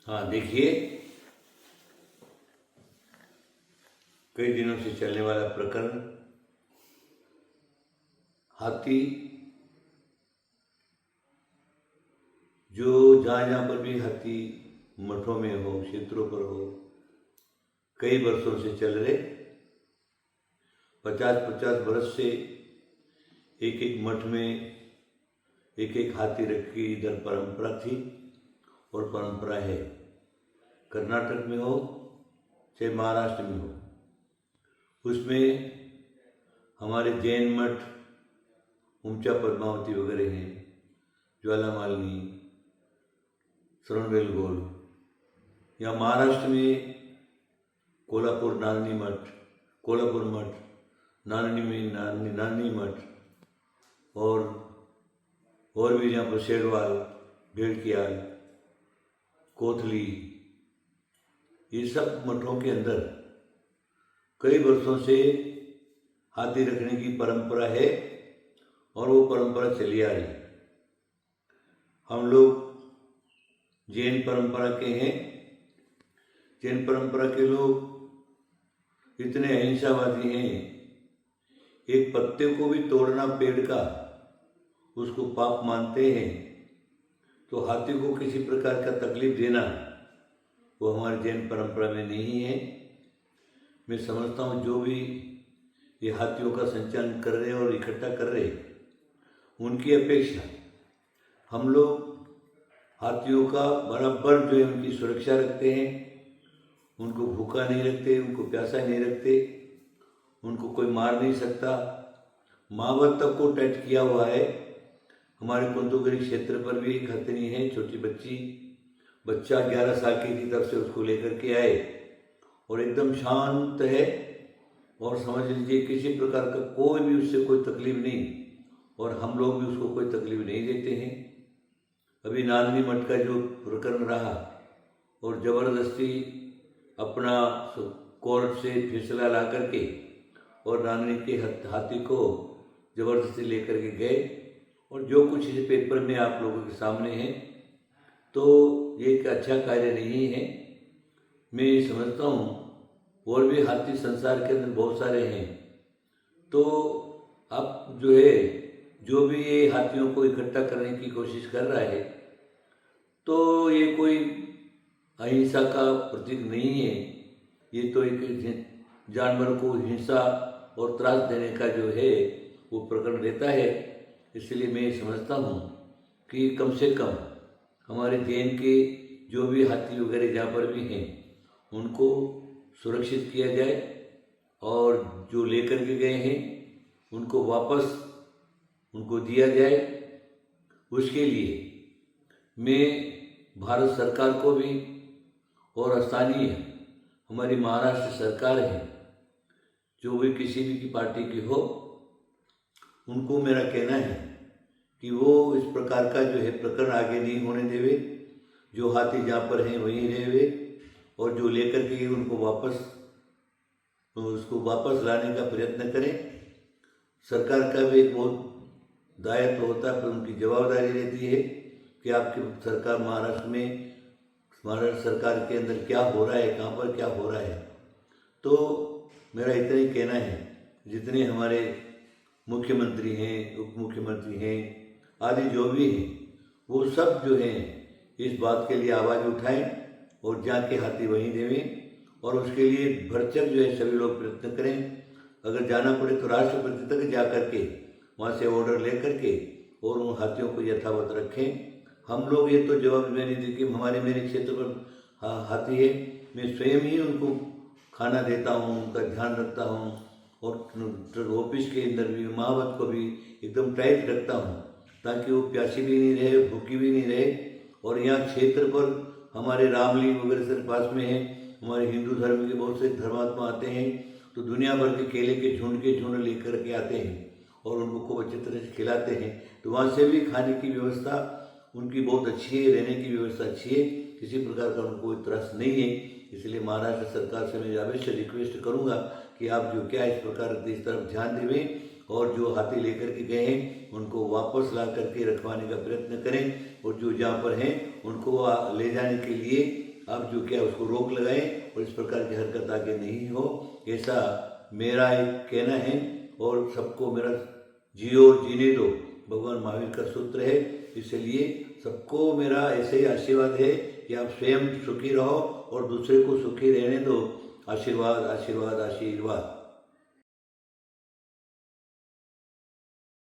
हाँ देखिए, कई दिनों से चलने वाला प्रकरण हाथी जो जहाँ जहाँ पर भी हाथी मठों में हो, क्षेत्रों पर हो, कई वर्षों से चल रहे 50-50 वर्ष से एक एक मठ में एक एक हाथी रख की इधर परंपरा थी और परंपरा है। कर्नाटक में हो चाहे महाराष्ट्र में हो, उसमें हमारे जैन मठ ऊंचा पद्मावती वगैरह हैं, ज्वालामालिनी, श्रवणबेलगोल, या महाराष्ट्र में कोल्हापुर मठ, नानी में नानी मठ, और भी यहाँ पर शेरवाल, भेड़कियाल, कोथली, ये सब मठों के अंदर कई वर्षों से हाथी रखने की परंपरा है और वो परंपरा चली आ रही। हम लोग जैन परंपरा के हैं। जैन परंपरा के लोग इतने अहिंसावादी हैं, एक पत्ते को भी तोड़ना पेड़ का उसको पाप मानते हैं, तो हाथी को किसी प्रकार का तकलीफ देना वो हमारे जैन परंपरा में नहीं है। मैं समझता हूँ जो भी ये हाथियों का संचालन कर रहे और इकट्ठा कर रहे, उनकी अपेक्षा हम लोग हाथियों का बराबर जो है उनकी सुरक्षा रखते हैं। उनको भूखा नहीं रखते, उनको प्यासा नहीं रखते, उनको कोई मार नहीं सकता। महावत तक को टच किया हुआ है। हमारे कुंतुगिरी क्षेत्र पर भी एक हथिनी है, छोटी बच्चा 11 साल की थी, तब से उसको लेकर के आए और एकदम शांत है और समझ लीजिए किसी प्रकार का कोई भी उससे कोई तकलीफ नहीं, और हम लोग भी उसको कोई तकलीफ नहीं देते हैं। अभी नांदनी मठ का जो प्रकरण रहा और ज़बरदस्ती अपना कोर्ट से फैसला ला करके और नांदनी के हाथी को ज़बरदस्ती लेकर के गए, और जो कुछ इस पेपर में आप लोगों के सामने है, तो ये एक अच्छा कार्य नहीं है। मैं समझता हूँ और भी हाथी संसार के अंदर बहुत सारे हैं, तो अब जो है जो भी ये हाथियों को इकट्ठा करने की कोशिश कर रहा है, तो ये कोई अहिंसा का प्रतीक नहीं है। ये तो एक जानवर को हिंसा और त्रास देने का जो है वो प्रकरण रहता है। इसलिए मैं समझता हूँ कि कम से कम हमारे जैन के जो भी हाथी वगैरह जहाँ पर भी हैं उनको सुरक्षित किया जाए, और जो लेकर के गए हैं उनको वापस उनको दिया जाए। उसके लिए मैं भारत सरकार को भी और स्थानीय हमारी महाराष्ट्र सरकार है, जो भी किसी भी की पार्टी की हो, उनको मेरा कहना है कि वो इस प्रकार का जो है प्रकरण आगे नहीं होने देवे। जो हाथी जहाँ पर हैं वहीं रहेवे, और जो लेकर के उनको उसको वापस लाने का प्रयत्न करें। सरकार का भी एक बहुत दायित्व होता है, पर उनकी जवाबदारी रहती है कि आपकी सरकार महाराष्ट्र सरकार के अंदर क्या हो रहा है, कहाँ पर क्या हो रहा है। तो मेरा इतना ही कहना है, जितने हमारे मुख्यमंत्री हैं, उप मुख्यमंत्री हैं, आदि जो भी हैं, वो सब जो हैं इस बात के लिए आवाज़ उठाएं और जाके हाथी वहीं देवें, और उसके लिए भरचक जो है सभी लोग प्रयत्न करें। अगर जाना पड़े तो राष्ट्रपति तक जा करके वहाँ से ऑर्डर ले करके और उन हाथियों को यथावत रखें। हम लोग ये तो जवाबदारी दी कि मेरे क्षेत्र पर हाथी है, मैं स्वयं ही उनको खाना देता हूँ, उनका ध्यान रखता हूँ, और ऑफिस के अंदर भी महावत को भी एकदम टाइट रखता हूँ, ताकि वो प्यासी भी नहीं रहे, भूखी भी नहीं रहे। और यहाँ क्षेत्र पर हमारे रामली वगैरह से पास में है, हमारे हिंदू धर्म के बहुत से धर्मात्मा आते हैं, तो दुनिया भर के केले के झुंड लेकर के आते हैं और उनको खूब अच्छी तरह से खिलाते हैं। तो वहाँ से भी खाने की व्यवस्था उनकी बहुत अच्छी है, रहने की व्यवस्था अच्छी है, किसी प्रकार का उनको कोई त्रास नहीं है। इसलिए महाराष्ट्र सरकार से मैं अवश्य रिक्वेस्ट करूँगा कि आप जो क्या इस प्रकार इस तरफ ध्यान देवें, और जो हाथी लेकर के गए हैं उनको वापस ला करके रखवाने का प्रयत्न करें, और जो जहाँ पर हैं उनको ले जाने के लिए आप जो क्या उसको रोक लगाएं और इस प्रकार की हरकत आगे नहीं हो, ऐसा मेरा एक कहना है। और सबको मेरा जियो और जीने दो भगवान महावीर का सूत्र है, इसलिए सबको मेरा ऐसे ही आशीर्वाद है कि आप स्वयं सुखी रहो और दूसरे को सुखी रहने दो। आशीर्वाद आशीर्वाद आशीर्वाद।